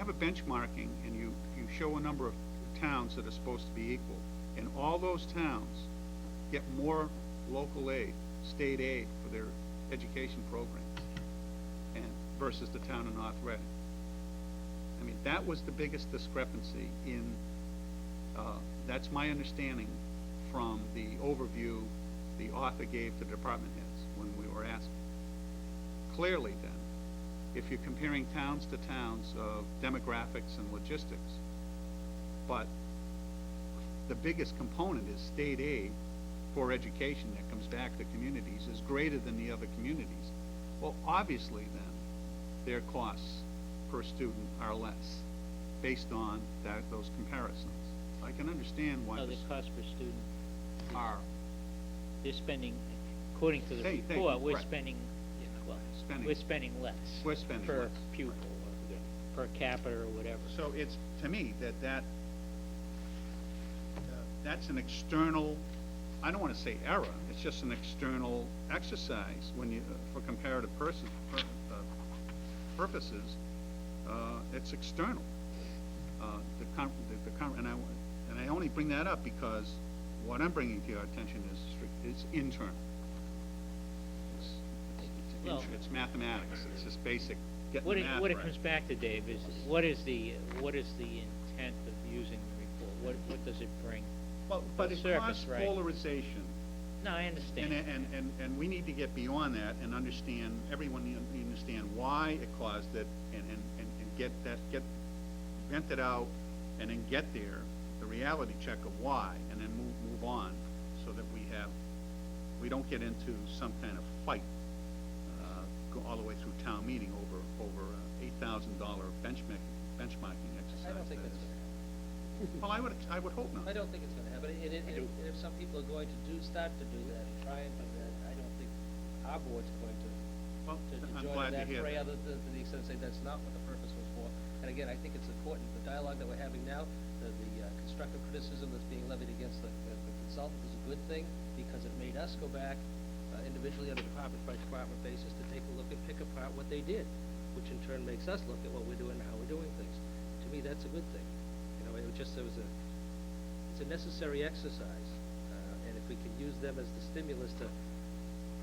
have a benchmarking and you show a number of towns that are supposed to be equal, and all those towns get more local aid, state aid for their education programs, and versus the town of North Reading. I mean, that was the biggest discrepancy in, that's my understanding from the overview the author gave to the department heads when we were asking. Clearly then, if you're comparing towns to towns of demographics and logistics, but the biggest component is state aid for education that comes back to communities is greater than the other communities, well, obviously then, their costs per student are less, based on those comparisons. I can understand why No, the this cost per student, are they're spending, according to the Hey, report, we're right. spending, well, Spending. we're spending less. We're spending per less. pupil, or per capita, or whatever. So it's, to me, that's an external, I don't want to say error, it's just an external exercise when you, for comparative purposes, it's external. And I only bring that up because what I'm bringing to your attention is internal. It's mathematics, it's just basic, getting the math What it right. comes back to, Dave, is what is the intent of using the report? What does it bring? Well, but it surface, caused right? polarization. No, I understand. And we need to get beyond that and understand, everyone need to understand why it caused it, and get vent it out, and then get there, the reality check of why, and then move on, so that we don't get into some kind of fight, go all the way through town meeting over $8,000 benchmarking exercise. I don't think that's gonna happen. Well, I would hope not. I don't think it's gonna happen, and if some people are going to start to do that, try and do that, I don't think our board's going to Well, I'm join glad to in that hear fray, that. other than to the extent of saying that's not what the purpose was for. And again, I think it's important, the dialogue that we're having now, the constructive criticism that's being levied against the consultant is a good thing, because it made us go back individually on a department by department basis to take a look and pick apart what they did, which in turn makes us look at what we're doing and how we're doing things. To me, that's a good thing. You know, it's a necessary exercise, and if we can use them as the stimulus to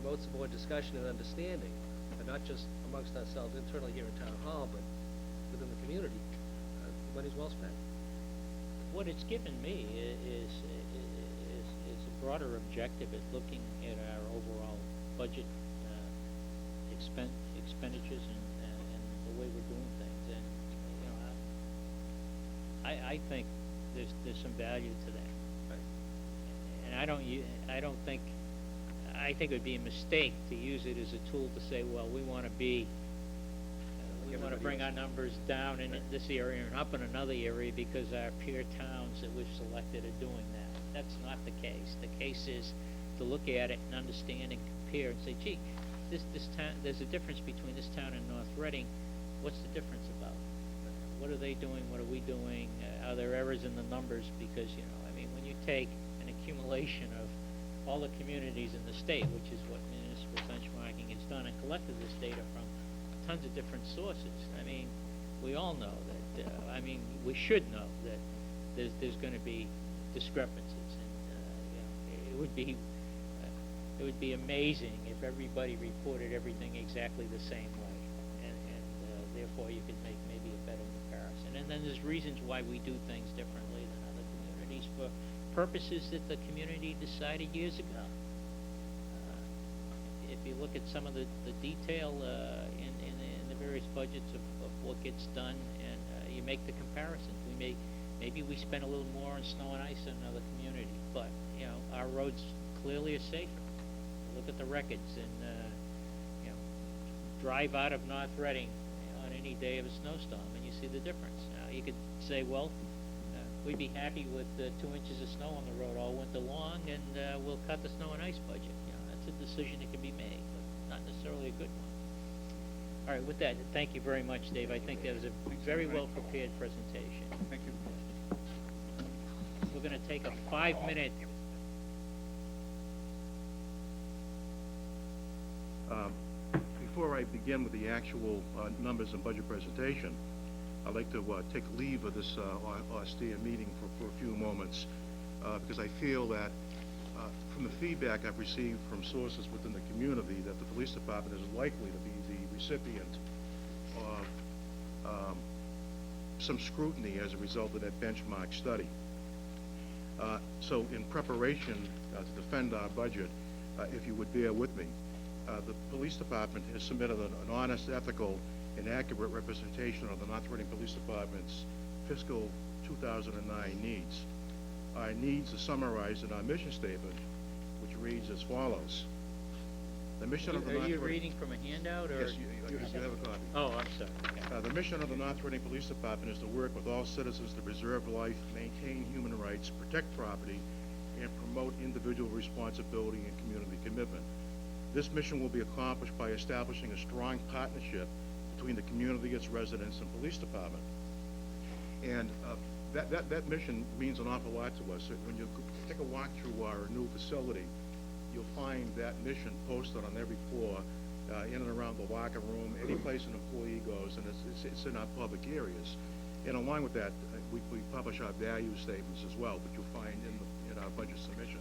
promote some more discussion and understanding, and not just amongst ourselves internally here in Town Hall, but within the community, money's well spent. What it's given me is a broader objective at looking at our overall budget, expenditures and the way we're doing things. And, you know, I think there's some value to that. Right. And I think it would be a mistake to use it as a tool to say, well, we want to be, we want to bring our numbers down in this area and up in another area because our peer towns that we've selected are doing that. That's not the case. The case is to look at it and understand and compare and say, gee, this town, there's a difference between this town and North Reading. What's the difference about? What are they doing? What are we doing? Are there errors in the numbers? Because, you know, I mean, when you take an accumulation of all the communities in the state, which is what municipal benchmarking has done, and collected this data from tons of different sources. I mean, we all know that, we should know that there's going to be discrepancies, and, you know, it would be amazing if everybody reported everything exactly the same way, and therefore you could make maybe a better comparison. And then there's reasons why we do things differently than other communities for purposes that the community decided years ago. If you look at some of the detail in the various budgets of what gets done, and you make the comparisons, maybe we spend a little more on snow and ice than another community, but you know, our roads clearly are safer. Look at the records, and you know, drive out of North Reading on any day of a snowstorm, and you see the difference. Now you could say, well, we'd be happy with 2 inches of snow on the road all winter long, and we'll cut the snow and ice budget. You know, that's a decision that can be made, but not necessarily a good one. All right, with that, thank you very much, Dave. I think that was a very well prepared presentation. Thank you. We're going to take a 5-minute. Before I begin with the actual numbers and budget presentation, I'd like to take leave of this austere meeting for a few moments, because I feel that from the feedback I've received from sources within the community, that the police department is likely to be the recipient of some scrutiny as a result of that benchmark study. So in preparation to defend our budget, if you would bear with me, the police department has submitted an honest, ethical, and accurate representation of the North Reading Police Department's fiscal 2009 needs. Our needs are summarized in our mission statement, which reads as follows. The mission of the North Are you Reading... reading from a handout, or? Yes, you have a copy. Oh, I'm sorry. Okay. The mission of the North Reading Police Department is to work with all citizens to preserve life, maintain human rights, protect property, and promote individual responsibility and community commitment. This mission will be accomplished by establishing a strong partnership between the community, its residents, and police department. And that mission means an awful lot to us. When you take a walk through our new facility, you'll find that mission posted on every floor, in and around the locker room, any place an employee goes, and it's in our public areas. And along with that, we publish our value statements as well, which you'll find in our budget submission.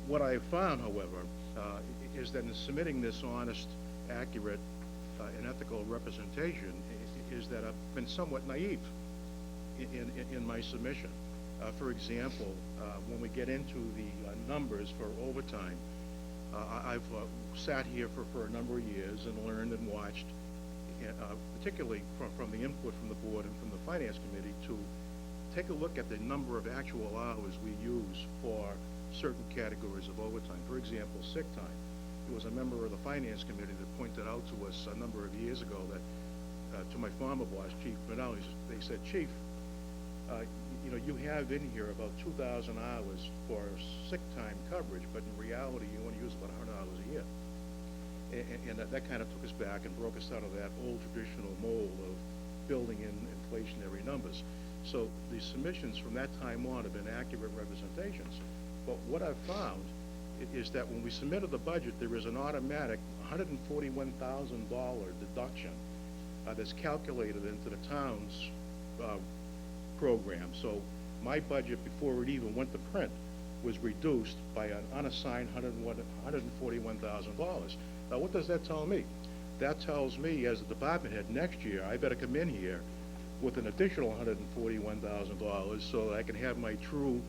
What I have found, however, is that in submitting this honest, accurate, and ethical representation, is that I've been somewhat naive in my submission. For example, when we get into the numbers for overtime, I've sat here for a number of years and learned and watched, particularly from the input from the board and from the finance committee, to take a look at the number of actual hours we use for certain categories of overtime. For example, sick time. It was a member of the finance committee that pointed out to us a number of years ago that, to my former boss, Chief Manel, they said, Chief, you have in here about 2,000 hours for sick time coverage, but in reality, you only use about 100 hours a year. And that kind of took us back and broke us out of that old traditional mold of building in inflationary numbers. So the submissions from that time on have been accurate representations. But what I've found is that when we submitted the budget, there is an automatic $141,000 deduction that's calculated into the town's program. So my budget, before it even went to print, was reduced by an unassigned $141,000. Now, what does that tell me? That tells me, as a department head, next year, I better come in here with an additional $141,000 so that I can have my true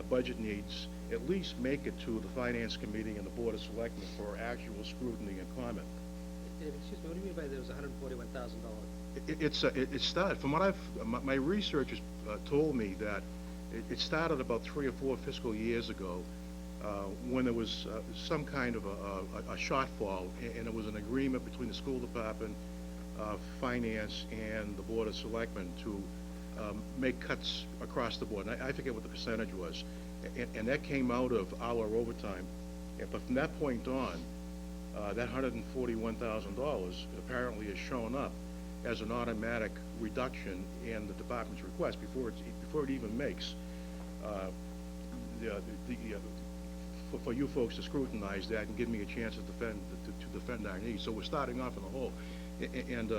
budget needs at least make it to the Finance Committee and the Board of Selectmen for actual scrutiny and comment. David, excuse me, what do you mean by there was $141,000? It started, from what my research has told me that it started about 3 or 4 fiscal years ago when there was some kind of a shortfall, and it was an agreement between the school department, finance, and the Board of Selectmen to make cuts across the board. And I forget what the percentage was. And that came out of our overtime. But from that point on, that $141,000 apparently has shown up as an automatic reduction in the department's request before it even makes for you folks to scrutinize that and give me a chance to defend our needs. So we're starting off in the hole. And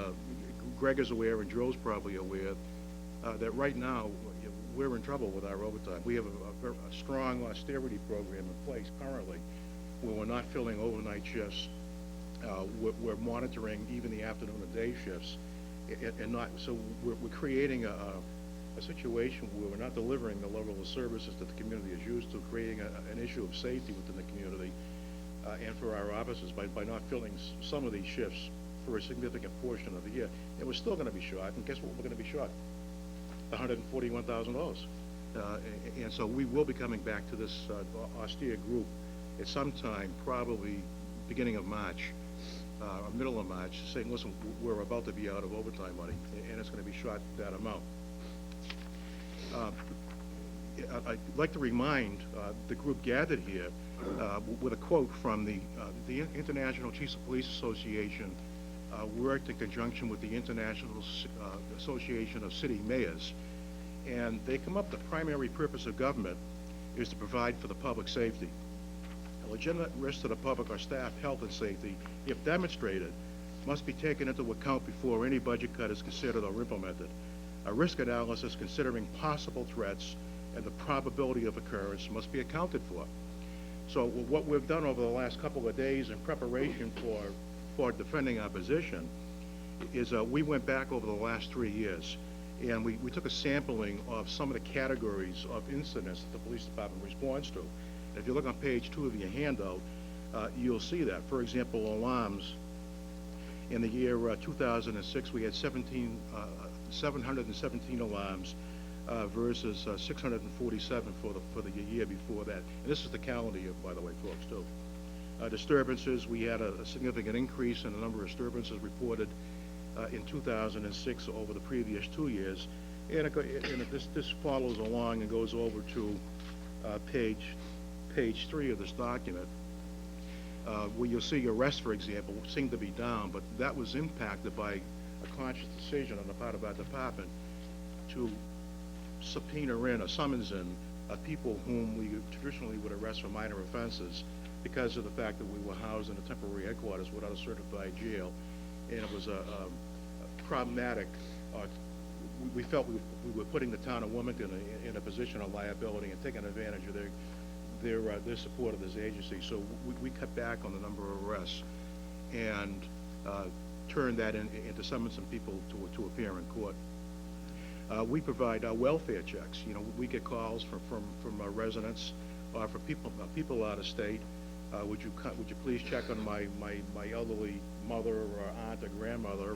Greg is aware, and Joe's probably aware, that right now we're in trouble with our overtime. We have a strong austerity program in place currently where we're not filling overnight shifts. We're monitoring even the afternoon and day shifts, and not so we're creating a situation where we're not delivering the level of services that the community is used to, creating an issue of safety within the community and for our officers by not filling some of these shifts for a significant portion of the year. And we're still going to be short, and guess what we're going to be short? $141,000. And so we will be coming back to this austere group at some time, probably beginning of March, or middle of March, saying, listen, we're about to be out of overtime money, and it's going to be short that amount. I'd like to remind the group gathered here with a quote from the International Chiefs of Police Association, worked in conjunction with the International Association of City Mayors, and they come up, the primary purpose of government is to provide for the public safety. A legitimate risk to the public or staff health and safety, if demonstrated, must be taken into account before any budget cut is considered or implemented. A risk analysis considering possible threats and the probability of occurrence must be accounted for. So what we've done over the last couple of days in preparation for defending our position is we went back over the last 3 years, and we took a sampling of some of the categories of incidents that the police department responds to. And if you look on page 2 of your handout, you'll see that. For example, alarms. In the year 2006, we had 717 alarms versus 647 for the year before that. And this is the calendar year, by the way, folks, too. Disturbances, we had a significant increase in the number of disturbances reported in 2006 over the previous 2 years. And this follows along and goes over to page 3 of this document, where you'll see arrests, for example, seem to be down, but that was impacted by a conscious decision on the part of our department to subpoena in or summons in people whom we traditionally would arrest for minor offenses because of the fact that we were housed in a temporary headquarters without a certified jail. And it was a problematic. We felt we were putting the town of Wilmington in a position of liability and taking advantage of their support of this agency. So we cut back on the number of arrests and turned that into summons some people to appear in court. We provide welfare checks. You know, we get calls from residents or from people out of state. Would you please check on my elderly mother or aunt or grandmother,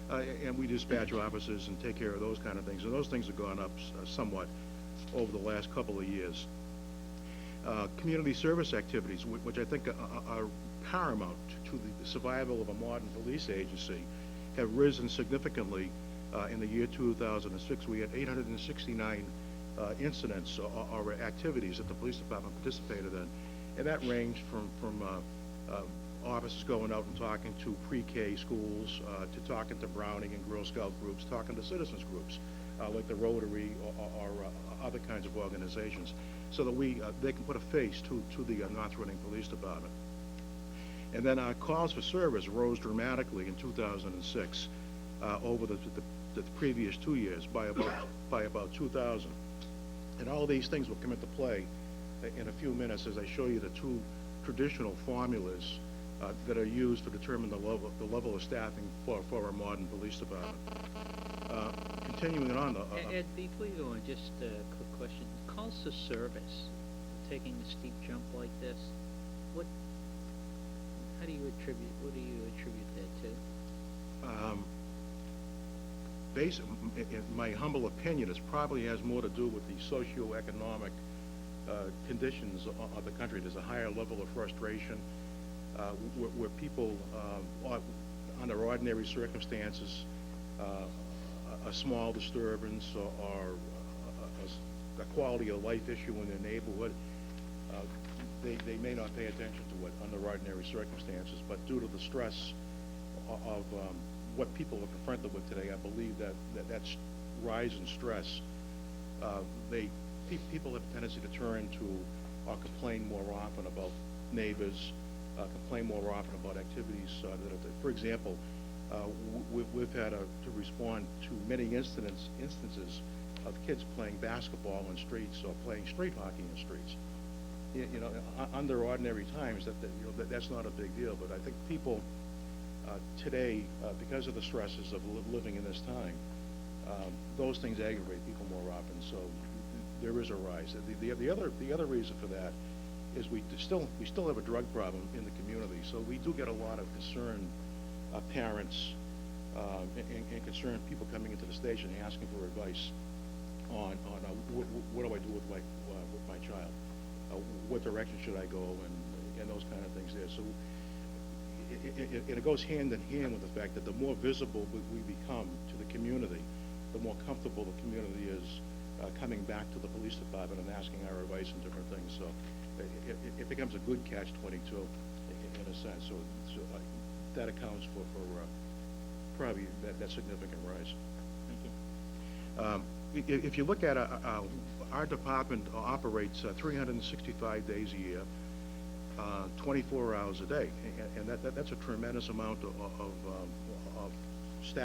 and we dispatch officers and take care of those kind of things. And those things have gone up somewhat over the last couple of years. Community service activities, which I think are paramount to the survival of a modern police agency, have risen significantly. In the year 2006, we had 869 incidents or activities that the police department participated in, and that ranged from officers going out and talking to pre-K schools, to talking to Browning and Girl Scout groups, talking to citizens groups like the Rotary or other kinds of organizations, so that they can put a face to the North Reading Police Department. And then our calls for service rose dramatically in 2006 over the previous 2 years by about 2,000. And all these things will come into play in a few minutes as I show you the two traditional formulas that are used to determine the level of staffing for a modern police department. Continuing on. Ed, before you go on, just a quick question. Calls to service, taking a steep jump like this, what do you attribute that to? In my humble opinion, it probably has more to do with the socioeconomic conditions of the country. There's a higher level of frustration where people, under ordinary circumstances, a small disturbance or a quality of life issue in their neighborhood, they may not pay attention to it under ordinary circumstances, but due to the stress of what people are confronted with today, I believe that's rise in stress. People have a tendency to turn to or complain more often about neighbors, complain more often about activities for example, we've had to respond to many instances of kids playing basketball in streets or playing street hockey in streets. You know, under ordinary times, that's not a big deal. But I think people today, because of the stresses of living in this time, those things aggravate people more often. So there is a rise. The other reason for that is we still have a drug problem in the community. So we do get a lot of concerned parents and concerned people coming into the station asking for advice on what do I do with my child, what direction should I go, and those kind of things there. So it goes hand in hand with the fact that the more visible we become to the community, the more comfortable the community is coming back to the police department and asking our advice on different things. So it becomes a good catch-22 in a sense. So that accounts for probably that significant rise. Thank you. If you look at our department operates 365 days a year. 24 hours a day, and that's a tremendous amount of